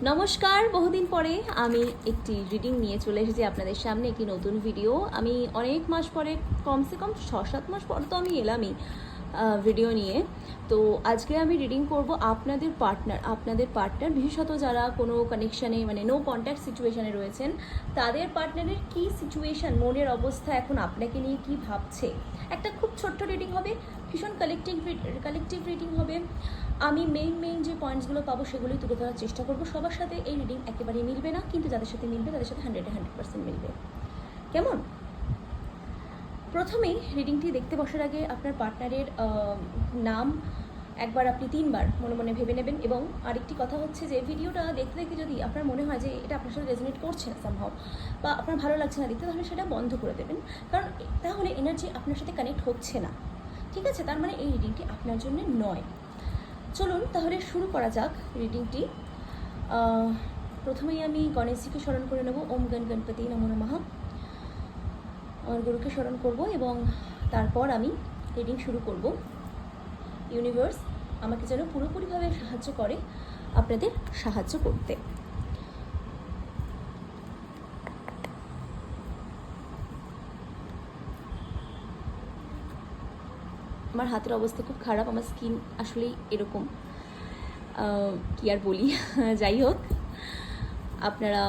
নমস্কার, বহুদিন পরে আমি একটি রিডিং নিয়ে চলে এসেছি আপনাদের সামনে। একটি নতুন ভিডিও। আমি অনেক মাস পরে, কমসে কম 6-7 মাস পর তো আমি এলামই ভিডিও নিয়ে। তো আজকে আমি রিডিং করব আপনাদের পার্টনার বিশেষত যারা কোনো কানেকশানে মানে নো কন্ট্যাক্ট সিচুয়েশানে রয়েছেন, তাদের পার্টনারের কী সিচুয়েশান, মনের অবস্থা এখন আপনাকে নিয়ে কী ভাবছে। একটা খুব ছোট্ট রিডিং হবে, ভীষণ কালেকটিভ রিডিং হবে। আমি মেইন যে পয়েন্টসগুলো পাবো সেগুলোই তুলে ধরার চেষ্টা করবো। সবার সাথে এই রিডিং একেবারেই মিলবে না, কিন্তু যাদের সাথে মিলবে তাদের সাথে 100% মিলবে। কেমন? প্রথমেই রিডিংটি দেখতে বসার আগে আপনার পার্টনারের নাম একবার আপনি 3 বার মনে মনে ভেবে নেবেন। এবং আরেকটি কথা হচ্ছে যে ভিডিওটা দেখতে দেখতে যদি আপনার মনে হয় যে এটা আপনার সাথে রেজোনেট করছে না সামহাও, বা আপনার ভালো লাগছে না দেখতে, তাহলে সেটা বন্ধ করে দেবেন, কারণ তাহলে এনার্জি আপনার সাথে কানেক্ট হচ্ছে না। ঠিক আছে? তার মানে এই রিডিংটি আপনার জন্য নয়। চলুন তাহলে শুরু করা যাক রিডিংটি। প্রথমেই আমি গণেশজিকে স্মরণ করে নেব। ওম গণপতি নমো নমঃ। আমার গুরুকে স্মরণ করব এবং তারপর আমি রিডিং শুরু করব। ইউনিভার্স আমাকে যেন পুরোপুরিভাবে সাহায্য করে আপনাদের সাহায্য করতে। আমার হাতের অবস্থা খুব খারাপ, আমার স্কিন আসলেই এরকম, কি আর বলি। যাই হোক, আপনারা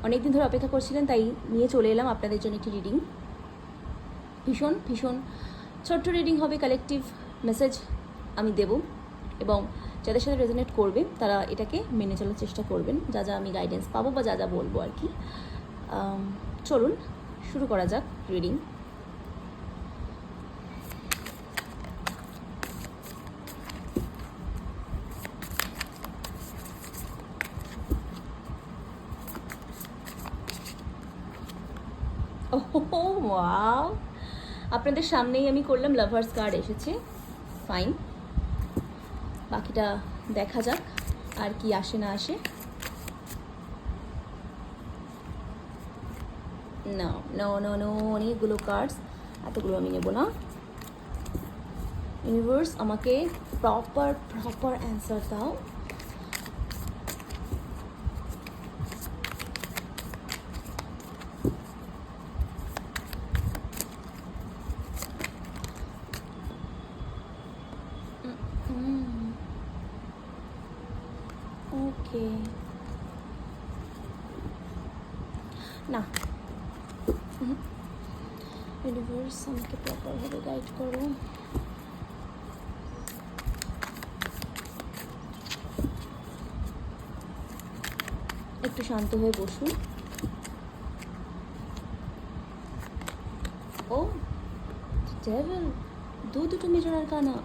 অনেক দিন ধরে অপেক্ষা করছিলেন, তাই নিয়ে চলে এলাম আপনাদের জন্য একটি রিডিং। ভীষণ ছোট্ট রিডিং হবে, কালেকটিভ মেসেজ আমি দেব, এবং যাদের সাথে রেজোনেট করবে তারা এটাকে মেনে চলার চেষ্টা করবেন, যা যা আমি গাইডেন্স পাবো বা যা বলবো আর কি। চলুন শুরু করা যাক রিডিং। ওয়াও, আপনাদের সামনেই আমি করলাম, লাভার্স কার্ড এসেছে। ফাইন, বাকিটা দেখা যাক আর কি আসে না আসে। নো, অনেকগুলো কার্ডস, এতগুলো আমি নেব না। ইউনিভার্স আমাকে প্রপার অ্যান্সার দাও। ওকে, না, ইউনিভার্স আমাকে প্রপারভাবে গাইড করো। একটু শান্ত হয়ে বসুন। ও ডেভিল, দুটো মেজর আরকানা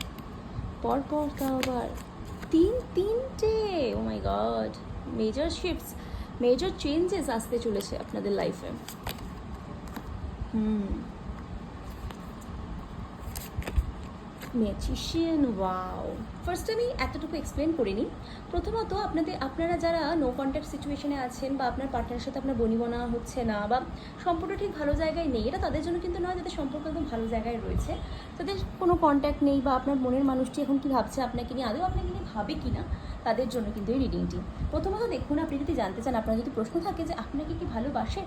পরপর, তাও আবার তিনটে। Oh my god, major shifts, major changes আসতে চলেছে আপনাদের লাইফে। Magician, wow. ফার্স্ট আমি এতটুকু এক্সপ্লেন করে নিই। প্রথমত আপনারা যারা নো কন্ট্যাক্ট সিচুয়েশনে আছেন, বা আপনার পার্টনারের সাথে আপনার বনিবনা হচ্ছে না, বা সম্পর্ক ঠিক ভালো জায়গায় নেই, এটা তাদের জন্য কিন্তু নয় যাদের সম্পর্ক একদম ভালো জায়গায় রয়েছে, তাদের কোনো কন্ট্যাক্ট নেই, বা আপনার মনের মানুষটি এখন কী ভাবছে আপনাকে নিয়ে, আদৌ আপনাকে নিয়ে ভাবে কি না, তাদের জন্য কিন্তু এই রিডিংটি। প্রথমত দেখুন, আপনি যদি জানতে চান, আপনার যদি প্রশ্ন থাকে যে আপনাকে কি ভালোবাসে,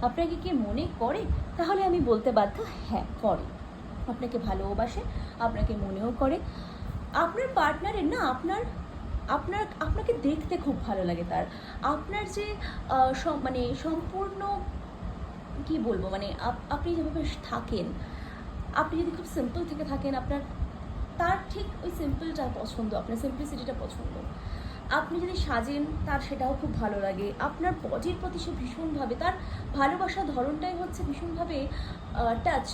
আপনাকে কি মনে করে, তাহলে আমি বলতে বাধ্য, হ্যাঁ করে। আপনাকে ভালোবাসে, আপনাকে মনেও করে। আপনার পার্টনারের না আপনাকে দেখতে খুব ভালো লাগে তার। আপনার যে মানে সম্পূর্ণ কি বলবো, মানে আপনি যেভাবে থাকেন, আপনি যদি খুব সিম্পল থেকে থাকেন, তার ঠিক ওই সিম্পলটা পছন্দ, আপনার সিম্পলিসিটিটা পছন্দ। আপনি যদি সাজেন, তার সেটাও খুব ভালো লাগে। আপনার বডির প্রতি সে ভীষণভাবে, তার ভালোবাসার ধরনটাই হচ্ছে ভীষণভাবে টাচ।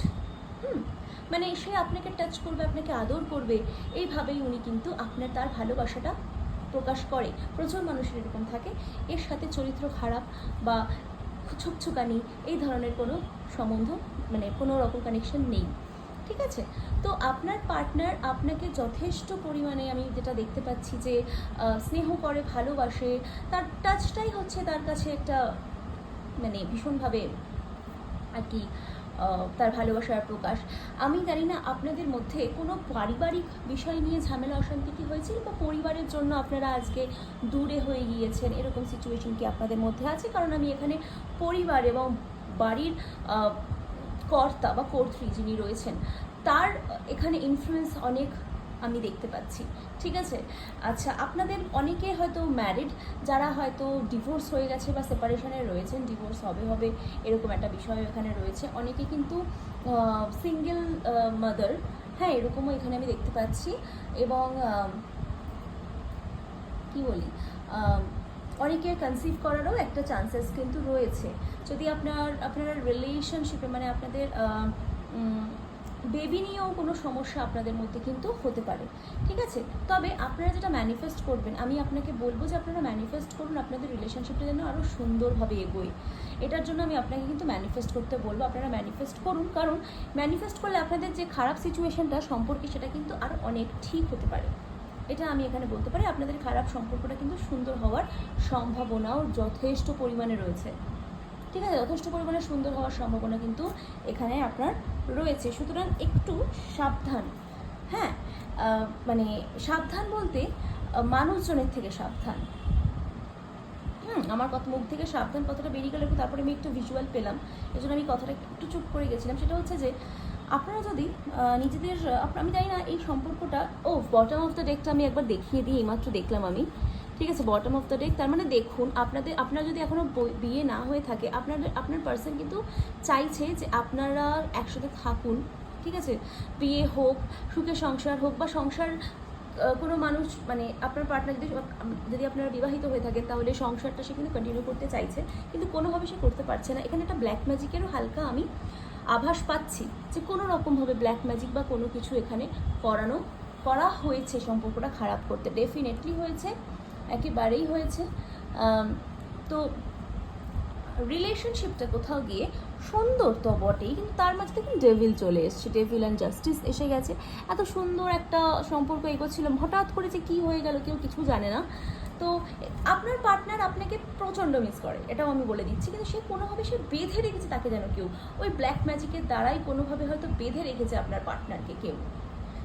মানে সে আপনাকে টাচ করবে, আপনাকে আদর করবে, এইভাবেই উনি কিন্তু তার ভালোবাসাটা প্রকাশ করে। প্রচুর মানুষের এরকম থাকে। এর সাথে চরিত্র খারাপ বা ছুকছুকানি এই ধরনের কোনো সম্বন্ধ, মানে কোনো রকম কানেকশন নেই। ঠিক আছে? তো আপনার পার্টনার আপনাকে যথেষ্ট পরিমাণে, আমি যেটা দেখতে পাচ্ছি, যে স্নেহ করে, ভালোবাসে। তার টাচটাই হচ্ছে তার কাছে একটা মানে ভীষণভাবে আর কি তার ভালোবাসার প্রকাশ। আমি জানি না আপনাদের মধ্যে কোনো পারিবারিক বিষয় নিয়ে ঝামেলা অশান্তি কি হয়েছিল, বা পরিবারের জন্য আপনারা আজকে দূরে হয়ে গিয়েছেন, এরকম সিচুয়েশন কি আপনাদের মধ্যে আছে? কারণ আমি এখানে পরিবার এবং বাড়ির কর্তা বা কর্ত্রী যিনি রয়েছেন তার এখানে ইনফ্লুয়েন্স অনেক আমি দেখতে পাচ্ছি, ঠিক আছে? আচ্ছা, আপনাদের অনেকে হয়তো ম্যারিড, যারা হয়তো ডিভোর্স হয়ে গেছে বা সেপারেশনে রয়েছেন, ডিভোর্স হবে এরকম একটা বিষয় এখানে রয়েছে। অনেকে কিন্তু সিঙ্গেল মাদার, হ্যাঁ, এরকমও এখানে আমি দেখতে পাচ্ছি। এবং কি বলি, অনেকের কনসিভ করারও একটা চান্সেস কিন্তু রয়েছে, যদি আপনারা রিলেশনশিপে মানে আপনাদের বেবি নিয়েও কোনো সমস্যা আপনাদের মধ্যে কিন্তু হতে পারে, ঠিক আছে? তবে আপনারা যেটা ম্যানিফেস্ট করবেন, আমি আপনাকে বলবো যে আপনারা ম্যানিফেস্ট করুন আপনাদের রিলেশনশিপটা যেন আরও সুন্দরভাবে এগোয়। এটার জন্য আমি আপনাকে কিন্তু ম্যানিফেস্ট করতে বলবো, আপনারা ম্যানিফেস্ট করুন, কারণ ম্যানিফেস্ট করলে আপনাদের যে খারাপ সিচুয়েশনটা সম্পর্কে সেটা কিন্তু আর অনেক ঠিক হতে পারে। এটা আমি এখানে বলতে পারি, আপনাদের খারাপ সম্পর্কটা কিন্তু সুন্দর হওয়ার সম্ভাবনাও যথেষ্ট পরিমাণে রয়েছে, ঠিক আছে? যথেষ্ট পরিমাণে সুন্দর হওয়ার সম্ভাবনা কিন্তু এখানে আপনার রয়েছে। সুতরাং একটু সাবধান, হ্যাঁ, মানে সাবধান বলতে মানুষজনের থেকে সাবধান। আমার কথা মুখ থেকে সাবধান কথাটা বেরিয়ে গেল, তারপরে আমি একটু ভিজুয়াল পেলাম, এই জন্য আমি কথাটা একটু চুপ করে গেছিলাম। সেটা হচ্ছে যে আপনারা যদি নিজেদের, আমি জানি না এই সম্পর্কটা, বটম অফ দ্য ডেকটা আমি একবার দেখিয়ে দিই, এইমাত্র দেখলাম আমি, ঠিক আছে? বটম অফ দ্য ডেক, তার মানে দেখুন আপনার যদি এখনও বিয়ে না হয়ে থাকে, আপনার পার্সন কিন্তু চাইছে যে আপনারা একসাথে থাকুন, ঠিক আছে? বিয়ে হোক, সুখে সংসার হোক, বা সংসার কোনো মানুষ মানে আপনার পার্টনার যদি আপনারা বিবাহিত হয়ে থাকেন তাহলে সংসারটা সে কিন্তু কন্টিনিউ করতে চাইছে, কিন্তু কোনোভাবে সে করতে পারছে না। এখানে একটা ব্ল্যাক ম্যাজিকেরও হালকা আমি আভাস পাচ্ছি, যে কোনো রকমভাবে ব্ল্যাক ম্যাজিক বা কোনো কিছু এখানে করা হয়েছে সম্পর্কটা খারাপ করতে। ডেফিনেটলি হয়েছে, একেবারেই হয়েছে। তো রিলেশনশিপটা কোথাও গিয়ে সুন্দর তো বটেই, কিন্তু তার মাঝে দেখুন ডেভিল চলে এসছে, ডেভিল অ্যান্ড জাস্টিস এসে গেছে। এত সুন্দর একটা সম্পর্ক এগোচ্ছিলাম, হঠাৎ করে যে কী হয়ে গেল কেউ কিছু জানে না। তো আপনার পার্টনার আপনাকে প্রচণ্ড মিস করে, এটাও আমি বলে দিচ্ছি, কিন্তু সে কোনোভাবে সে বেঁধে রেখেছে তাকে, যেন কেউ ওই ব্ল্যাক ম্যাজিকের দ্বারাই কোনোভাবে হয়তো বেঁধে রেখেছে আপনার পার্টনারকে, কেউ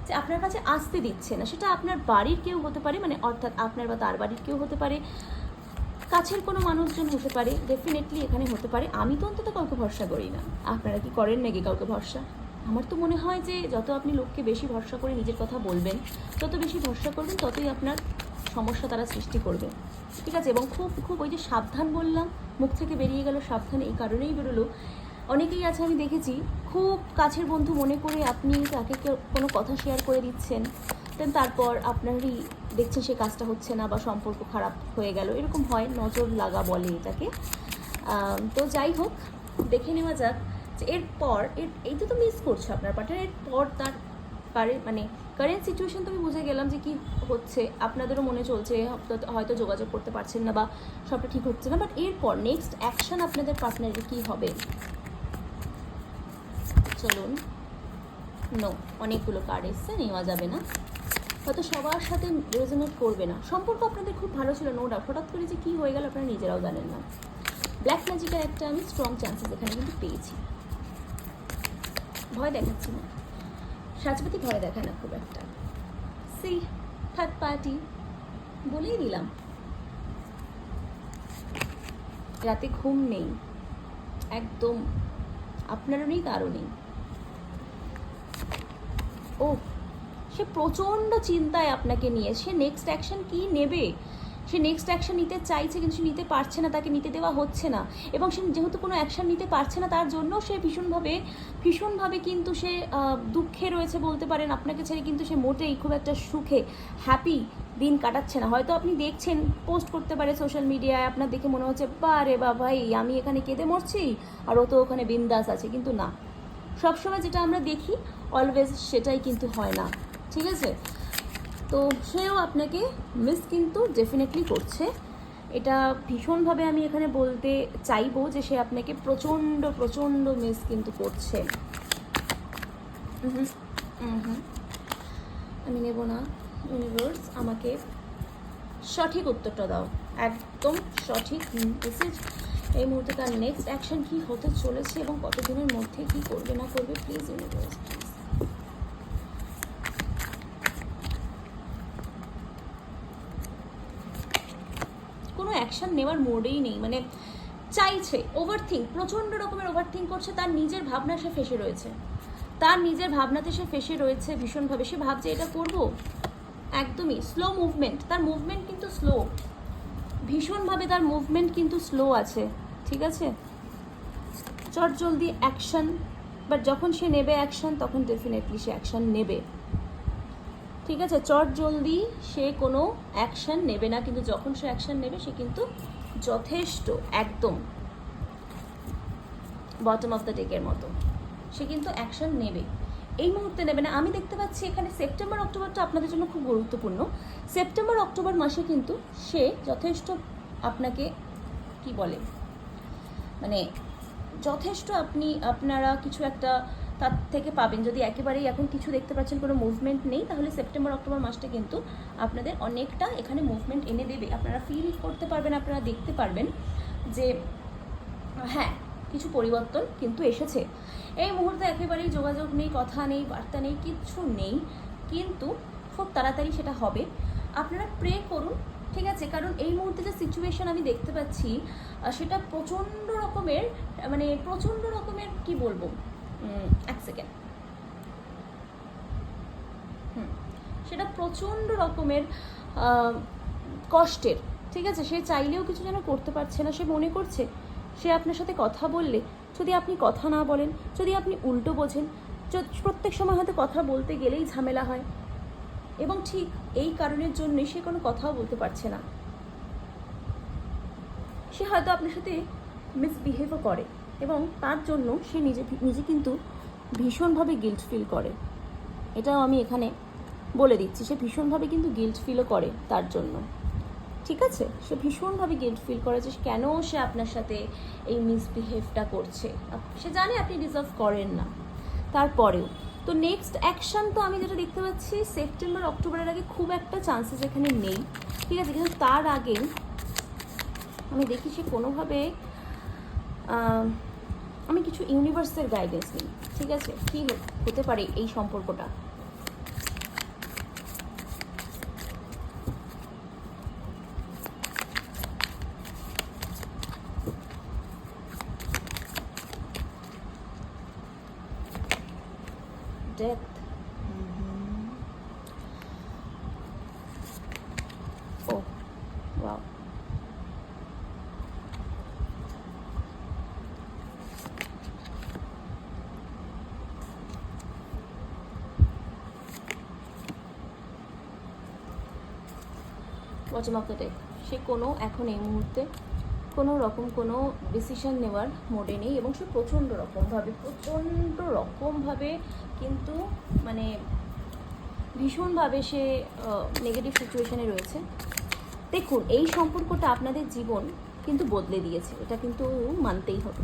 যে আপনার কাছে আসতে দিচ্ছে না। সেটা আপনার বাড়ির কেউ হতে পারে, মানে অর্থাৎ আপনার বা তার বাড়ির কেউ হতে পারে, কাছের কোনো মানুষজন হতে পারে, ডেফিনেটলি এখানে হতে পারে। আমি তো অন্তত কাউকে ভরসা করি না, আপনারা কি করেন নাকি কাউকে ভরসা? আমার তো মনে হয় যে যত আপনি লোককে বেশি ভরসা করে নিজের কথা বলবেন, যত বেশি ভরসা করবেন, ততই আপনার সমস্যা তারা সৃষ্টি করবে, ঠিক আছে? এবং খুব খুব ওই যে সাবধান বললাম, মুখ থেকে বেরিয়ে গেল সাবধান, এই কারণেই বেরোলো। অনেকেই আছে আমি দেখেছি, খুব কাছের বন্ধু মনে করে আপনি তাকে কোনো কথা শেয়ার করে দিচ্ছেন, দেন তারপর আপনারই দেখছেন সে কাজটা হচ্ছে না বা সম্পর্ক খারাপ হয়ে গেল, এরকম হয়, নজর লাগা বলে এটাকে। তো যাই হোক, দেখে নেওয়া যাক যে এরপর এই তো মিস করছে আপনার পার্টনার, এরপর তার কারেন্ট সিচুয়েশন তো আমি বুঝে গেলাম যে কি হচ্ছে, আপনাদেরও মনে চলছে, হয়তো যোগাযোগ করতে পারছেন না বা সবটা ঠিক হচ্ছে না, বাট এরপর নেক্সট অ্যাকশন আপনাদের পার্টনারের কী হবে চলুন। নো, অনেকগুলো কার্ড এসছে, নেওয়া যাবে না, হয়তো সবার সাথে রেজোনেট করবে না। সম্পর্ক আপনাদের খুব ভালো ছিল, নো ডাউট, হঠাৎ করে যে কী হয়ে গেল আপনারা নিজেরাও জানেন না। ব্ল্যাক ম্যাজিকের একটা আমি স্ট্রং চান্সেস এখানে কিন্তু পেয়েছি। ভয় দেখাচ্ছি না, সাজপাতি ভয় দেখায় না খুব একটা। সি থার্ড পার্টি বলেই দিলাম, রাতে ঘুম নেই একদম, আপনারও নেই, কারও নেই। ও, সে প্রচণ্ড চিন্তায় আপনাকে নিয়ে, সে নেক্সট অ্যাকশন কী নেবে, সে নেক্সট অ্যাকশন নিতে চাইছে কিন্তু সে নিতে পারছে না, তাকে নিতে দেওয়া হচ্ছে না। এবং সে যেহেতু কোনো অ্যাকশন নিতে পারছে না, তার জন্য সে ভীষণভাবে কিন্তু সে দুঃখে রয়েছে বলতে পারেন আপনাকে ছেড়ে, কিন্তু সে মোটেই খুব একটা সুখে হ্যাপি দিন কাটাচ্ছে না। হয়তো আপনি দেখছেন পোস্ট করতে পারে সোশ্যাল মিডিয়ায়, আপনার দেখে মনে হচ্ছে বারে বা ভাই আমি এখানে কেঁদে মরছি আর ও তো ওখানে বিন্দাস আছে, কিন্তু না, সবসময় যেটা আমরা দেখি অলওয়েজ সেটাই কিন্তু হয় না, ঠিক আছে? তো সেও আপনাকে মিস কিন্তু ডেফিনেটলি করছে, এটা ভীষণভাবে আমি এখানে বলতে চাইবো যে সে আপনাকে প্রচণ্ড মিস কিন্তু করছে। আমি নেব না, ইউনিভার্স আমাকে সঠিক উত্তরটা দাও, একদম সঠিক মেসেজ এই মুহূর্তে তার নেক্সট অ্যাকশন কি হতে চলেছে এবং কতদিনের মধ্যে কি করবে না করবে, প্লিজ ইউনিভার্স প্লিজ। কোনো অ্যাকশন নেওয়ার মোডেই নেই, মানে চাইছে, প্রচণ্ড রকমের ওভারথিঙ্ক করছে, তার নিজের ভাবনা সে ফেসে রয়েছে, তার নিজের ভাবনাতে সে ফেসে রয়েছে ভীষণভাবে। সে ভাবছে এটা করব, একদমই স্লো মুভমেন্ট, তার মুভমেন্ট কিন্তু স্লো, ভীষণভাবে তার মুভমেন্ট কিন্তু স্লো আছে, ঠিক আছে। চট জলদি অ্যাকশন, বাট যখন সে নেবে অ্যাকশন তখন ডেফিনেটলি সে অ্যাকশন নেবে, ঠিক আছে। চট জলদি সে কোনো অ্যাকশন নেবে না, কিন্তু যখন সে অ্যাকশন নেবে সে কিন্তু যথেষ্ট একদম বটম অফ দ্য ডেকের মতো সে কিন্তু অ্যাকশন নেবে। এই মুহূর্তে নেবে না, আমি দেখতে পাচ্ছি এখানে সেপ্টেম্বর অক্টোবরটা আপনাদের জন্য খুব গুরুত্বপূর্ণ। সেপ্টেম্বর অক্টোবর মাসে কিন্তু সে যথেষ্ট আপনাকে কি বলে, মানে যথেষ্ট আপনারা কিছু একটা তার থেকে পাবেন। যদি একেবারেই এখন কিছু দেখতে পাচ্ছেন কোনো মুভমেন্ট নেই, তাহলে সেপ্টেম্বর অক্টোবর মাসটা কিন্তু আপনাদের অনেকটা এখানে মুভমেন্ট এনে দেবে। আপনারা ফিল করতে পারবেন, আপনারা দেখতে পারবেন যে হ্যাঁ কিছু পরিবর্তন কিন্তু এসেছে। এই মুহূর্তে একেবারেই যোগাযোগ নেই, কথা নেই, বার্তা নেই, কিচ্ছু নেই, কিন্তু খুব তাড়াতাড়ি সেটা হবে। আপনারা প্রে করুন, ঠিক আছে, কারণ এই মুহূর্তে যে সিচুয়েশন আমি দেখতে পাচ্ছি সেটা প্রচণ্ড রকমের কি বলবো, এক সেকেন্ড, সেটা প্রচণ্ড রকমের কষ্টের, ঠিক আছে। সে চাইলেও কিছু যেন করতে পারছে না, সে মনে করছে সে আপনার সাথে কথা বললে যদি আপনি কথা না বলেন, যদি আপনি উল্টো বোঝেন, প্রত্যেক সময় হয়তো কথা বলতে গেলেই ঝামেলা হয়, এবং ঠিক এই কারণের জন্যই সে কোনো কথাও বলতে পারছে না। সে হয়তো আপনার সাথে মিসবিহেভও করে, এবং তার জন্য সে নিজে কিন্তু ভীষণভাবে গিল্ট ফিল করে। এটাও আমি এখানে বলে দিচ্ছি, সে ভীষণভাবে কিন্তু গিল্ট ফিলও করে তার জন্য, ঠিক আছে। সে ভীষণভাবে গিল্ট ফিল করে যে কেন সে আপনার সাথে এই মিসবিহেভটা করছে। সে জানে আপনি ডিজার্ভ করেন না, তারপরেও। তো নেক্সট অ্যাকশন তো আমি যেটা দেখতে পাচ্ছি সেপ্টেম্বর অক্টোবরের আগে খুব একটা চান্সেস এখানে নেই, ঠিক আছে। কিন্তু তার আগে আমি দেখি সে কোনোভাবে আমি কিছু ইউনিভার্সের গাইডেন্স নিই, ঠিক আছে, কী হতে পারে এই সম্পর্কটা। Death, oh wow, bottom of the deck. সে এখন এই মুহূর্তে কোনো ডিসিশন নেওয়ার মোডে নেই, এবং সে প্রচণ্ড রকমভাবে কিন্তু মানে ভীষণভাবে সে নেগেটিভ সিচুয়েশনে রয়েছে। দেখুন এই সম্পর্কটা আপনাদের জীবন কিন্তু বদলে দিয়েছে, এটা কিন্তু মানতেই হবে।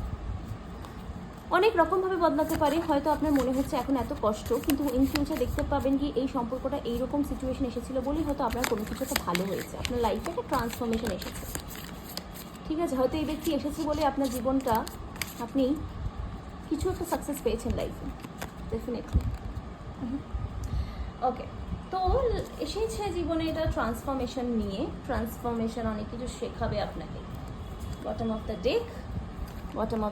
অনেক রকমভাবে বদলাতে পারে, হয়তো আপনার মনে হচ্ছে এখন এত কষ্ট, কিন্তু ইন ফিউচার দেখতে পাবেন কি এই সম্পর্কটা এইরকম সিচুয়েশন এসেছিলো বলেই হয়তো আপনার কোনো কিছু একটা ভালো হয়েছে, আপনার লাইফে একটা ট্রান্সফরমেশন এসেছে, ঠিক আছে। হয়তো এই ব্যক্তি এসেছে বলে আপনার জীবনটা আপনি কিছু একটা সাকসেস পেয়েছেন লাইফে, ডেফিনেটলি। ওকে, তো এসেছে জীবনে এটা ট্রান্সফরমেশন নিয়ে, ট্রান্সফরমেশন অনেক কিছু শেখাবে আপনাকে। বটম অফ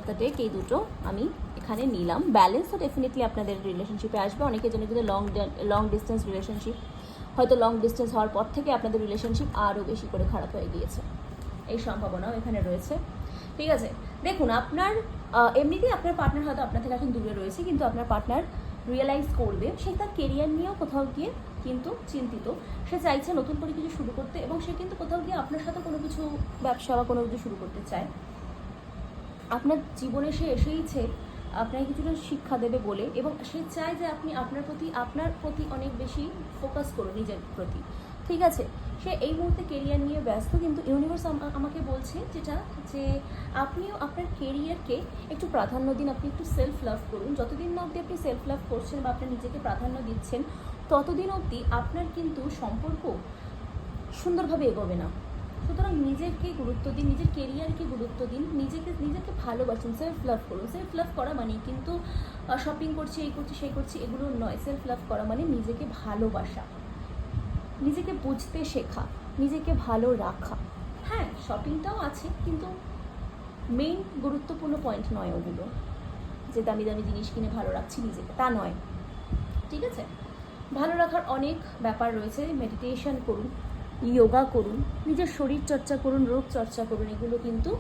দ্য ডেক এই দুটো আমি এখানে নিলাম। ব্যালেন্স তো ডেফিনেটলি আপনাদের রিলেশনশিপে আসবে। অনেকের জন্য কিন্তু লং ডিস্টেন্স রিলেশনশিপ, হয়তো লং ডিস্টেন্স হওয়ার পর থেকে আপনাদের রিলেশনশিপ আরও বেশি করে খারাপ হয়ে গিয়েছে, এই সম্ভাবনাও এখানে রয়েছে, ঠিক আছে। দেখুন আপনার এমনিতেই আপনার পার্টনার হয়তো আপনার থেকে এখন দূরে রয়েছে, কিন্তু আপনার পার্টনার রিয়েলাইজ করবে সে তার কেরিয়ার নিয়েও কোথাও গিয়ে কিন্তু চিন্তিত, সে চাইছে নতুন করে কিছু শুরু করতে, এবং সে কিন্তু কোথাও গিয়ে আপনার সাথে কোনো কিছু ব্যবসা বা কোনো কিছু শুরু করতে চায়। আপনার জীবনে সে এসেইছে আপনাকে কিছুটা শিক্ষা দেবে বলে, এবং সে চায় যে আপনি আপনার প্রতি অনেক বেশি ফোকাস করুন, নিজের প্রতি, ঠিক আছে। সে এই মুহূর্তে কেরিয়ার নিয়ে ব্যস্ত, কিন্তু ইউনিভার্স আমাকে বলছে যেটা, যে আপনিও আপনার কেরিয়ারকে একটু প্রাধান্য দিন, আপনি একটু সেলফ লাভ করুন। যতদিন না অবধি আপনি সেলফ লাভ করছেন বা আপনার নিজেকে প্রাধান্য দিচ্ছেন, ততদিন অবধি আপনার কিন্তু সম্পর্ক সুন্দরভাবে এগোবে না, সুতরাং নিজেকে গুরুত্ব দিন, নিজের কেরিয়ারকে গুরুত্ব দিন, নিজেকে ভালোবাসুন, সেলফ লাভ করুন। সেলফ লাভ করা মানে কিন্তু শপিং করছি, এই করছি, সেই করছি, এগুলো নয়। সেলফ লাভ করা মানে নিজেকে ভালোবাসা, নিজেকে বুঝতে শেখা, নিজেকে ভালো রাখা। হ্যাঁ, শপিংটাও আছে, কিন্তু মেইন গুরুত্বপূর্ণ পয়েন্ট নয় ওগুলো, যে দামি দামি জিনিস কিনে ভালো রাখছি নিজেকে, তা নয়। ঠিক আছে? ভালো রাখার অনেক ব্যাপার রয়েছে। মেডিটেশন করুন, যোগা করুন, নিজের শরীর চর্চা করুন, রোগ চর্চা করুন, এগুলো কিন্তু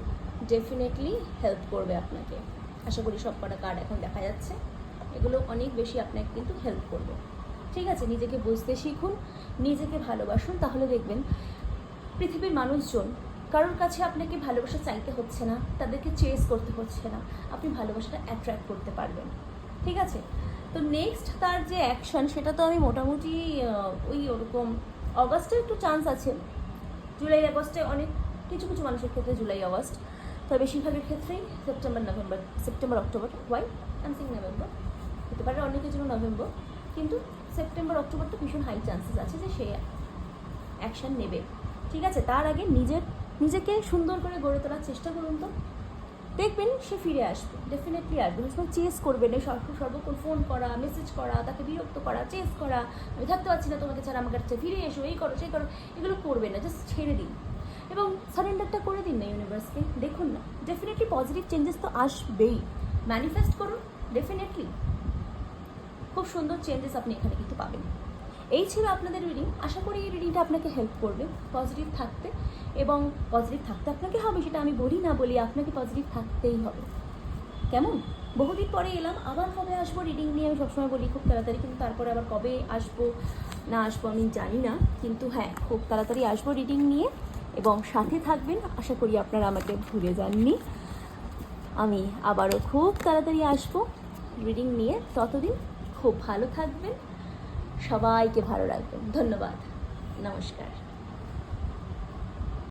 ডেফিনেটলি হেল্প করবে আপনাকে। আশা করি সব কটা কার্ড এখন দেখা যাচ্ছে, এগুলো অনেক বেশি আপনাকে কিন্তু হেল্প করবে। ঠিক আছে? নিজেকে বুঝতে শিখুন, নিজেকে ভালোবাসুন, তাহলে দেখবেন পৃথিবীর মানুষজন কারোর কাছে আপনাকে ভালোবাসা চাইতে হচ্ছে না, তাদেরকে চেস করতে হচ্ছে না, আপনি ভালোবাসাটা অ্যাট্রাক্ট করতে পারবেন। ঠিক আছে? তো নেক্সট তার যে অ্যাকশন, সেটা তো আমি মোটামুটি ওই ওরকম অগাস্টে একটু চান্স আছে, জুলাই আগস্টে অনেক কিছু কিছু মানুষের ক্ষেত্রে জুলাই আগস্ট, তবে বেশিরভাগের ক্ষেত্রেই সেপ্টেম্বর অক্টোবর, ওয়াই আই সিং নভেম্বর, হতে পারে অনেকের জন্য নভেম্বর, কিন্তু সেপ্টেম্বর অক্টোবরটা ভীষণ হাই চান্সেস আছে যে সে অ্যাকশন নেবে। ঠিক আছে? তার আগে নিজেকে সুন্দর করে গড়ে তোলার চেষ্টা করুন, তো দেখবেন সে ফিরে আসবে, ডেফিনেটলি আসবে। সময় চেস করবেন, সর্বক্ষণ ফোন করা, মেসেজ করা, তাকে বিরক্ত করা, চেস করা, আমি থাকতে পারছি না তোমাকে ছাড়া, আমার কাছে ফিরে এসো, এই করো সেই করো, এগুলো করবেন না, জাস্ট ছেড়ে দিন এবং সারেন্ডারটা করে দিন না ইউনিভার্সকে। দেখুন না, ডেফিনেটলি পজিটিভ চেঞ্জেস তো আসবেই। ম্যানিফেস্ট করুন, ডেফিনেটলি খুব সুন্দর চেঞ্জেস আপনি এখানে কিন্তু পাবেন। এই ছিল আপনাদের রিডিং। আশা করি এই রিডিংটা আপনাকে হেল্প করবে পজিটিভ থাকতে, এবং পজিটিভ থাকতে আপনাকে হবে, সেটা আমি বলি না বলি, আপনাকে পজিটিভ থাকতেই হবে। কেমন? বহুদিন পরে এলাম, আবার কবে আসবো রিডিং নিয়ে আমি সবসময় বলি খুব তাড়াতাড়ি, কিন্তু তারপরে আবার কবে আসবো না আসবো আমি জানি না, কিন্তু হ্যাঁ, খুব তাড়াতাড়ি আসবো রিডিং নিয়ে, এবং সাথে থাকবেন। আশা করি আপনারা আমাকে ভুলে যাননি, আমি আবারও খুব তাড়াতাড়ি আসবো রিডিং নিয়ে। ততদিন খুব ভালো থাকবেন, সবাইকে ভালো রাখবেন। ধন্যবাদ, নমস্কার।